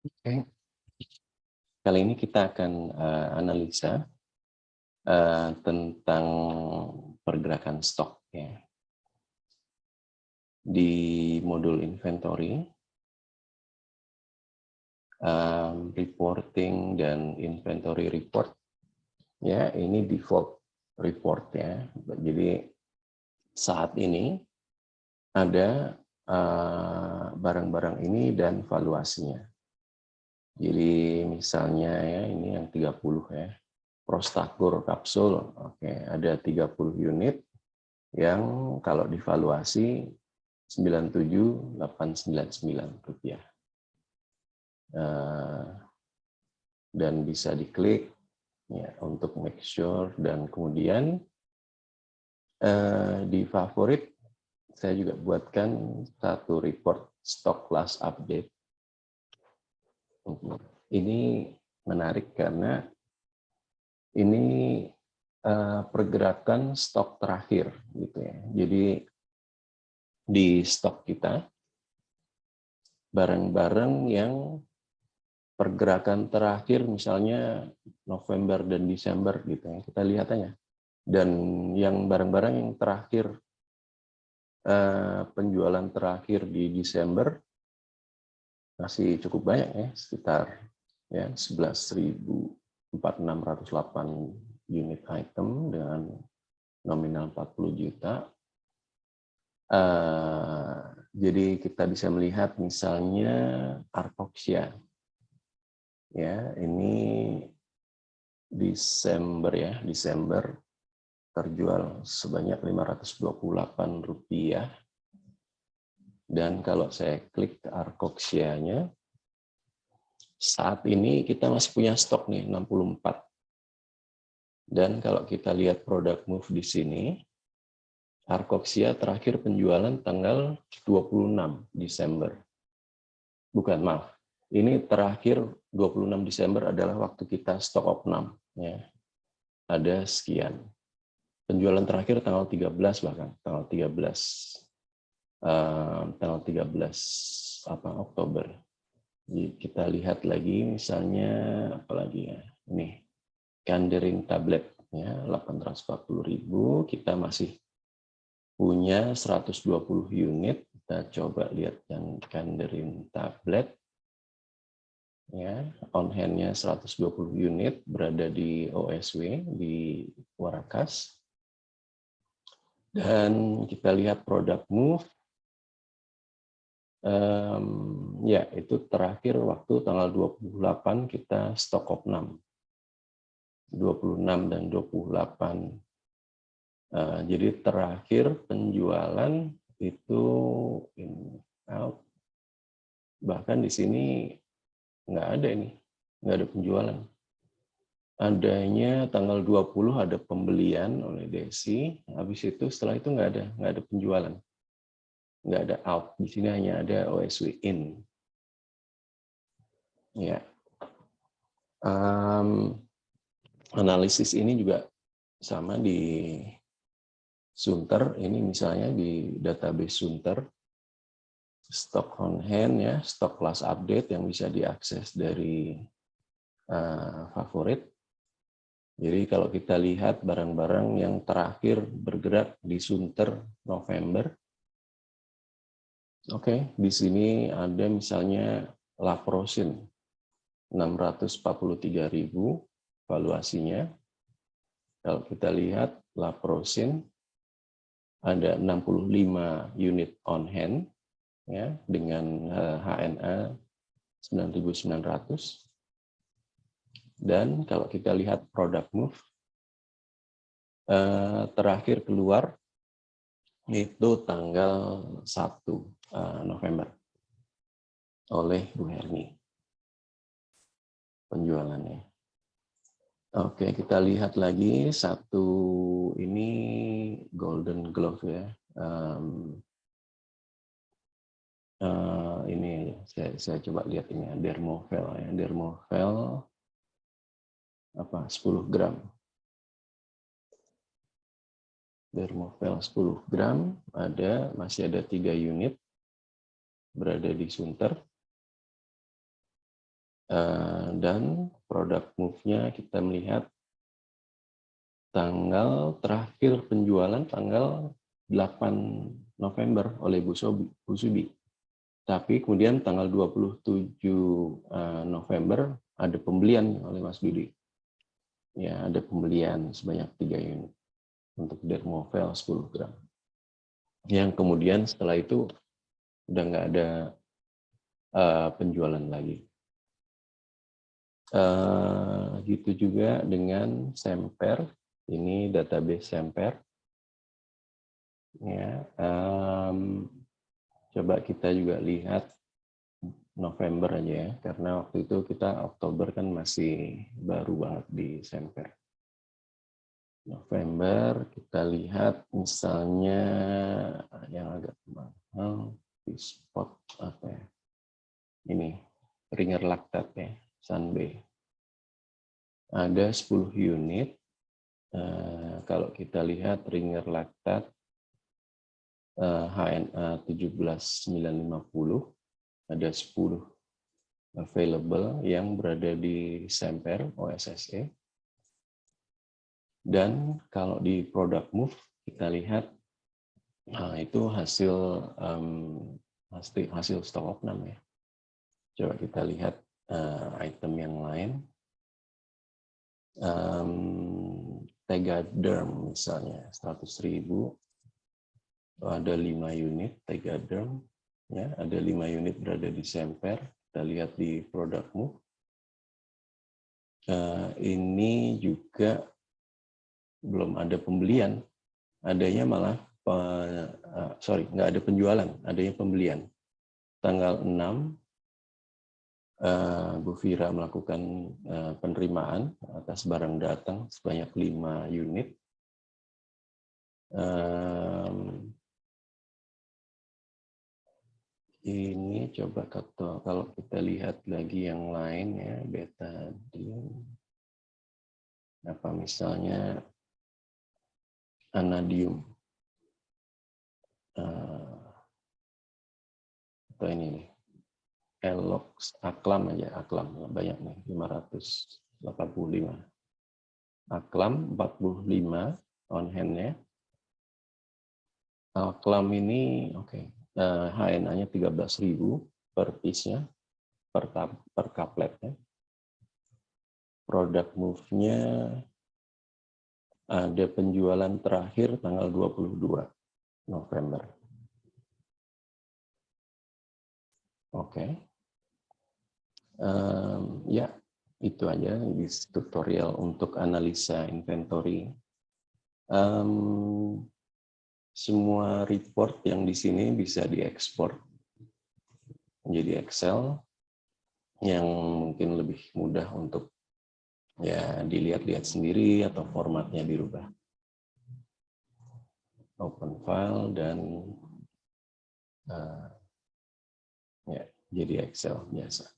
Oke, kali ini kita akan analisa tentang pergerakan stok ya. Di modul inventory, reporting dan inventory report ya, ini default report ya. Jadi saat ini ada barang-barang ini dan valuasinya. Jadi misalnya ya, ini yang 30 ya. Prostakur kapsul, oke, ada 30 unit yang kalau divaluasi 97.899 rupiah. Dan bisa diklik ya, untuk make sure, dan kemudian di favorit saya juga buatkan satu report stock loss update. Ini menarik karena ini pergerakan stok terakhir gitu ya. Jadi di stok kita barang-barang yang pergerakan terakhir misalnya November dan Desember gitu ya, kita lihat aja. Dan yang barang-barang yang terakhir penjualan terakhir di Desember masih cukup banyak ya, sekitar ya 11.608 unit item dengan nominal 40 juta. Jadi kita bisa melihat misalnya Arcoxia ya, ini Desember ya, Desember terjual sebanyak 528 rupiah. Dan kalau saya klik ke Arcoxia-nya, saat ini kita masih punya stok nih 64. Dan kalau kita lihat product move di sini, Arcoxia terakhir penjualan tanggal 26 Desember. Bukan, maaf. Ini terakhir 26 Desember adalah waktu kita stok of 6 ya. Ada sekian. Penjualan terakhir tanggal 13 bahkan, tanggal 13 Oktober. Jadi kita lihat lagi misalnya apalagi ya. Ini Candering tablet ya, 840.000, kita masih punya 120 unit. Kita coba lihat yang Candering tablet ya, on hand-nya 120 unit, berada di OSW di Warakas. Dan kita lihat product move, ya itu terakhir waktu tanggal 28 kita stock of 6, 26 dan 28. Jadi terakhir penjualan itu in out, bahkan di sini nggak ada ini, nggak ada penjualan. Adanya tanggal 20 ada pembelian oleh Desi, habis itu setelah itu nggak ada penjualan. Nggak ada out, di sini hanya ada OSW in. Ya. Analisis ini juga sama di Sunter, ini misalnya di database Sunter, stock on hand ya, stock loss update yang bisa diakses dari favorit. Jadi kalau kita lihat barang-barang yang terakhir bergerak di Sunter November, oke, di sini ada misalnya Laprosin 643.000 valuasinya. Kalau kita lihat Laprosin ada 65 unit on hand ya, dengan HNA 9.900. Dan kalau kita lihat product move terakhir keluar itu tanggal 1 November oleh Bu Herni penjualannya. Oke, kita lihat lagi satu ini Golden Glove ya. Ini saya coba lihat ini Dermovel ya, Dermovel apa 10 gram. Dermovel 10 gram masih ada 3 unit berada di Sunter. Dan product move-nya kita melihat tanggal terakhir penjualan tanggal 8 November oleh Busubi. Tapi kemudian tanggal 27 November ada pembelian oleh Mas Dudi. Ya, ada pembelian sebanyak 3 unit untuk Dermovel 10 gram. Yang kemudian setelah itu udah nggak ada penjualan lagi. Gitu juga dengan Semper. Ini database Semper. Ya, coba kita juga lihat November aja ya, karena waktu itu kita Oktober kan masih baru banget di Semper. November kita lihat misalnya yang agak mahal di spot apa ya? Ini Ringer Lactat ya, Sunbay. Ada 10 unit. Kalau kita lihat Ringer Lactat HNA 17950 ada 10 available yang berada di Semper OSSE. Dan kalau di product move kita lihat itu hasil stok opnam ya. Coba kita lihat item yang lain. Tegaderm misalnya 100.000, ada 5 unit Tegaderm ya, ada 5 unit berada di Semper. Kita lihat di product move. Ini juga belum ada pembelian, adanya malah nggak ada penjualan, adanya pembelian. Tanggal 6 Bu Fira melakukan penerimaan atas barang datang sebanyak 5 unit. Ini coba kalau kita lihat lagi yang lain ya, betadine, apa misalnya anadium, atau ini nih, Elox, Aklam aja, Aklam banyak nih, 585. Aklam 45 on hand-nya. Aklam ini oke. HNA-nya 13.000 per piece-nya, per kapletnya. Product move-nya ada penjualan terakhir tanggal 22 November. Oke. Ya, itu aja di tutorial untuk analisa inventory. Semua report yang di sini bisa diekspor menjadi Excel yang mungkin lebih mudah untuk ya dilihat-lihat sendiri atau formatnya dirubah. Open file dan ya jadi Excel biasa.